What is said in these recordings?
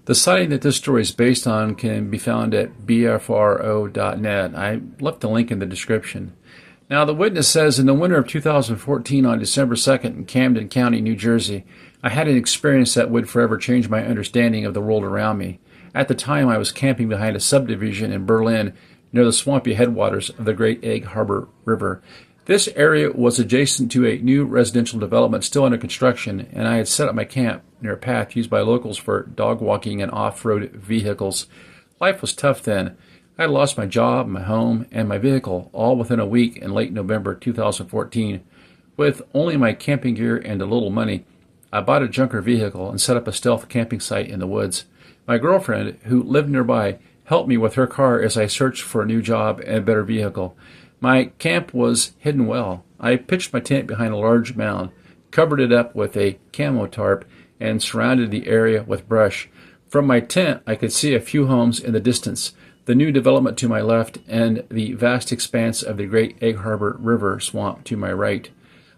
The sighting that this story is based on can be found at BFRO.net. I left the link in the description. Now, the witness says, in the winter of 2014, on December 2nd, in Camden County, New Jersey, I had an experience that would forever change my understanding of the world around me. At the time, I was camping behind a subdivision in Berlin near the swampy headwaters of the Great Egg Harbor River. This area was adjacent to a new residential development still under construction, and I had set up my camp near a path used by locals for dog walking and off-road vehicles. Life was tough then. I had lost my job, my home, and my vehicle, all within a week in late November 2014. With only my camping gear and a little money, I bought a junker vehicle and set up a stealth camping site in the woods. My girlfriend, who lived nearby, helped me with her car as I searched for a new job and a better vehicle. My camp was hidden well. I pitched my tent behind a large mound, covered it up with a camo tarp, and surrounded the area with brush. From my tent, I could see a few homes in the distance, the new development to my left, and the vast expanse of the Great Egg Harbor River swamp to my right.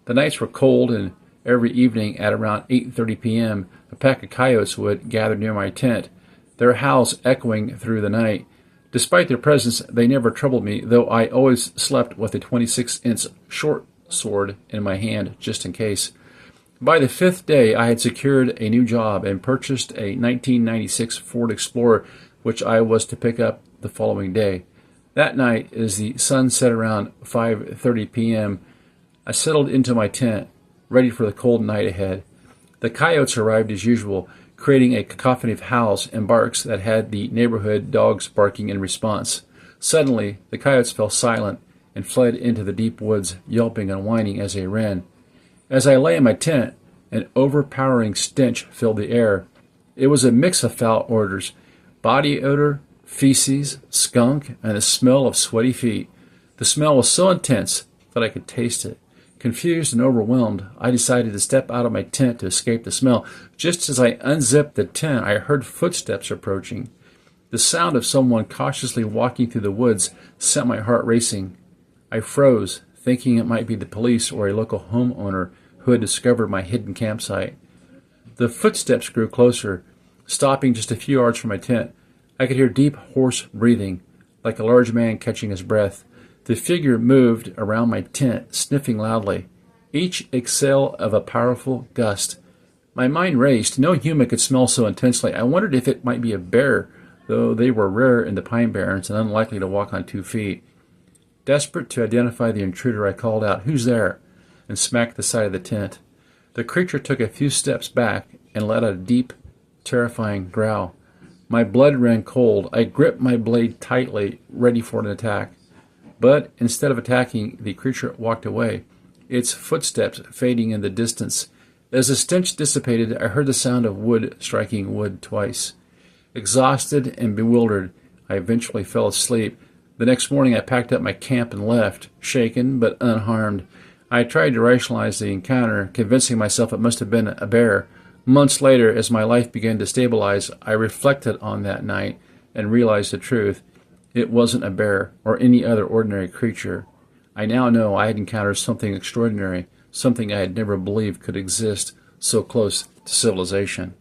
The nights were cold, and every evening at around 8:30 p.m., a pack of coyotes would gather near my tent, their howls echoing through the night. Despite their presence, they never troubled me, though I always slept with a 26-inch short sword in my hand, just in case. By the fifth day, I had secured a new job and purchased a 1996 Ford Explorer, which I was to pick up the following day. That night, as the sun set around 5:30 p.m., I settled into my tent, ready for the cold night ahead. The coyotes arrived as usual, creating a cacophony of howls and barks that had the neighborhood dogs barking in response. Suddenly, the coyotes fell silent and fled into the deep woods, yelping and whining as they ran. As I lay in my tent, an overpowering stench filled the air. It was a mix of foul odors: body odor, feces, skunk, and the smell of sweaty feet. The smell was so intense that I could taste it. Confused and overwhelmed, I decided to step out of my tent to escape the smell. Just as I unzipped the tent, I heard footsteps approaching. The sound of someone cautiously walking through the woods sent my heart racing. I froze, thinking it might be the police or a local homeowner who had discovered my hidden campsite. The footsteps grew closer, stopping just a few yards from my tent. I could hear deep, hoarse breathing, like a large man catching his breath. The figure moved around my tent, sniffing loudly, each exhale of a powerful gust. My mind raced. No human could smell so intensely. I wondered if it might be a bear, though they were rare in the Pine Barrens and unlikely to walk on 2 feet. Desperate to identify the intruder, I called out, "Who's there?" and smacked the side of the tent. The creature took a few steps back and let out a deep, terrifying growl. My blood ran cold. I gripped my blade tightly, ready for an attack. But instead of attacking, the creature walked away, its footsteps fading in the distance. As the stench dissipated, I heard the sound of wood striking wood twice. Exhausted and bewildered, I eventually fell asleep. The next morning, I packed up my camp and left, shaken but unharmed. I tried to rationalize the encounter, convincing myself it must have been a bear. Months later, as my life began to stabilize, I reflected on that night and realized the truth. It wasn't a bear or any other ordinary creature. I now know I had encountered something extraordinary, something I had never believed could exist so close to civilization.